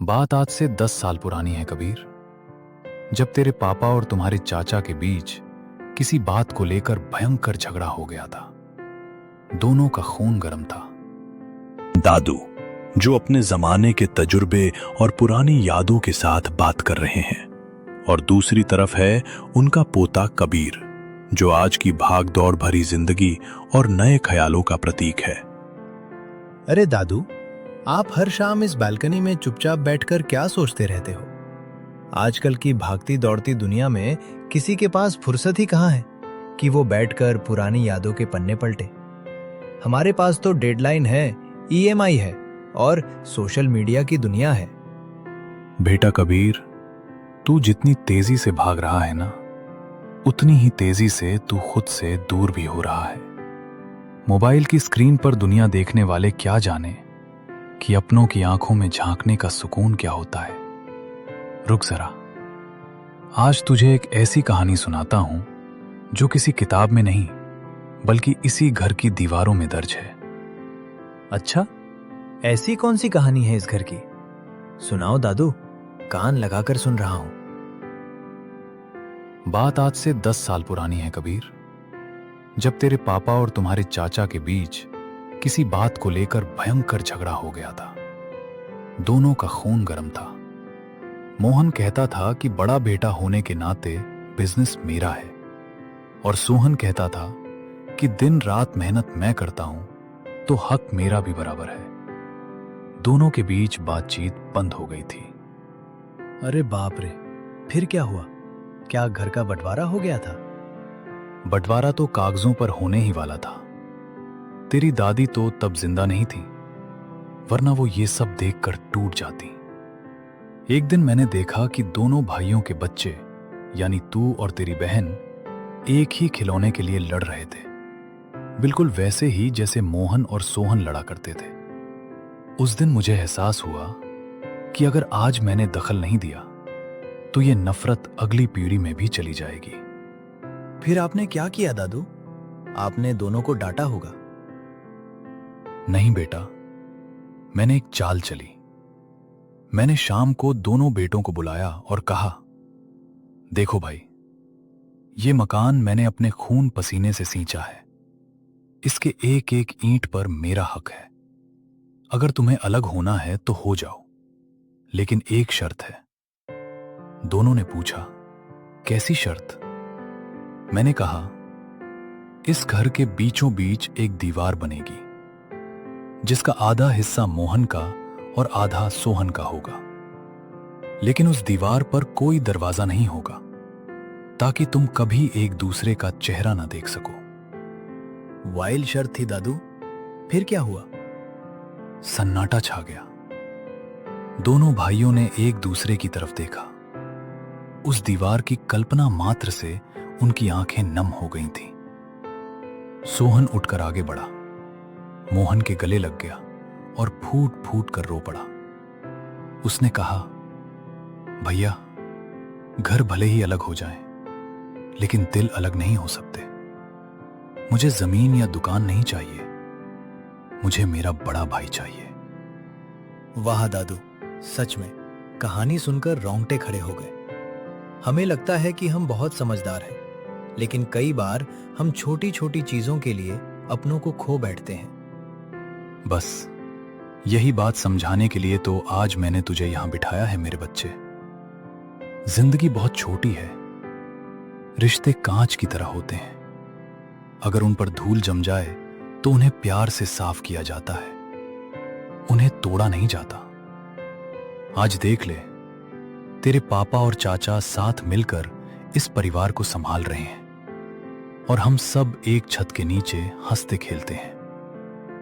बात आज से 10 साल पुरानी है कबीर। जब तेरे पापा और तुम्हारे चाचा के बीच किसी बात को लेकर भयंकर झगड़ा हो गया था। दोनों का खून गर्म था। दादू, जो अपने जमाने के तजुर्बे और पुरानी यादों के साथ बात कर रहे हैं, और दूसरी तरफ है उनका पोता कबीर, जो आज की भाग दौड़ भरी जिंदगी और नए ख्यालों का प्रतीक है। अरे दादू, आप हर शाम इस बालकनी में चुपचाप बैठकर क्या सोचते रहते हो? आजकल की भागती दौड़ती दुनिया में किसी के पास फुर्सत ही कहाँ है कि वो बैठकर पुरानी यादों के पन्ने पलटे। हमारे पास तो डेडलाइन है, ईएमआई है और सोशल मीडिया की दुनिया है। बेटा कबीर, तू जितनी तेजी से भाग रहा है ना, उतनी ही तेजी से तू खुद से दूर भी हो रहा है। मोबाइल की स्क्रीन पर दुनिया देखने वाले क्या जाने कि अपनों की आंखों में झांकने का सुकून क्या होता है। रुक जरा, आज तुझे एक ऐसी कहानी सुनाता हूं जो किसी किताब में नहीं बल्कि इसी घर की दीवारों में दर्ज है। अच्छा, ऐसी कौन सी कहानी है इस घर की? सुनाओ दादू, कान लगाकर सुन रहा हूं। बात आज से 10 साल पुरानी है कबीर। जब तेरे पापा और तुम्हारे चाचा के बीच किसी बात को लेकर भयंकर झगड़ा हो गया था। दोनों का खून गर्म था। मोहन कहता था कि बड़ा बेटा होने के नाते बिजनेस मेरा है, और सोहन कहता था कि दिन रात मेहनत मैं करता हूं तो हक मेरा भी बराबर है। दोनों के बीच बातचीत बंद हो गई थी। अरे बाप रे, फिर क्या हुआ? क्या घर का बंटवारा हो गया था? बंटवारा तो कागजों पर होने ही वाला था। तेरी दादी तो तब जिंदा नहीं थी, वरना वो ये सब देखकर टूट जाती। एक दिन मैंने देखा कि दोनों भाइयों के बच्चे, यानी तू और तेरी बहन, एक ही खिलौने के लिए लड़ रहे थे, बिल्कुल वैसे ही जैसे मोहन और सोहन लड़ा करते थे। उस दिन मुझे एहसास हुआ कि अगर आज मैंने दखल नहीं दिया तो ये नफरत अगली पीढ़ी में भी चली जाएगी। फिर आपने क्या किया दादू? आपने दोनों को डांटा होगा। नहीं बेटा, मैंने एक चाल चली। मैंने शाम को दोनों बेटों को बुलाया और कहा, देखो भाई, ये मकान मैंने अपने खून पसीने से सींचा है। इसके एक एक ईंट पर मेरा हक है। अगर तुम्हें अलग होना है तो हो जाओ, लेकिन एक शर्त है। दोनों ने पूछा, कैसी शर्त? मैंने कहा, इस घर के बीचों बीच एक दीवार बनेगी जिसका आधा हिस्सा मोहन का और आधा सोहन का होगा, लेकिन उस दीवार पर कोई दरवाजा नहीं होगा ताकि तुम कभी एक दूसरे का चेहरा ना देख सको। वाइल्ड शर्त थी दादू, फिर क्या हुआ? सन्नाटा छा गया। दोनों भाइयों ने एक दूसरे की तरफ देखा। उस दीवार की कल्पना मात्र से उनकी आंखें नम हो गई थीं। सोहन उठकर आगे बढ़ा, मोहन के गले लग गया और फूट फूट कर रो पड़ा। उसने कहा, भैया, घर भले ही अलग हो जाए, लेकिन दिल अलग नहीं हो सकते। मुझे जमीन या दुकान नहीं चाहिए, मुझे मेरा बड़ा भाई चाहिए। वाह दादू, सच में कहानी सुनकर रोंगटे खड़े हो गए। हमें लगता है कि हम बहुत समझदार हैं, लेकिन कई बार हम छोटी छोटी चीजों के लिए अपनों को खो बैठते हैं। बस यही बात समझाने के लिए तो आज मैंने तुझे यहां बिठाया है मेरे बच्चे। जिंदगी बहुत छोटी है। रिश्ते कांच की तरह होते हैं। अगर उन पर धूल जम जाए तो उन्हें प्यार से साफ किया जाता है, उन्हें तोड़ा नहीं जाता। आज देख ले, तेरे पापा और चाचा साथ मिलकर इस परिवार को संभाल रहे हैं, और हम सब एक छत के नीचे हंसते खेलते हैं।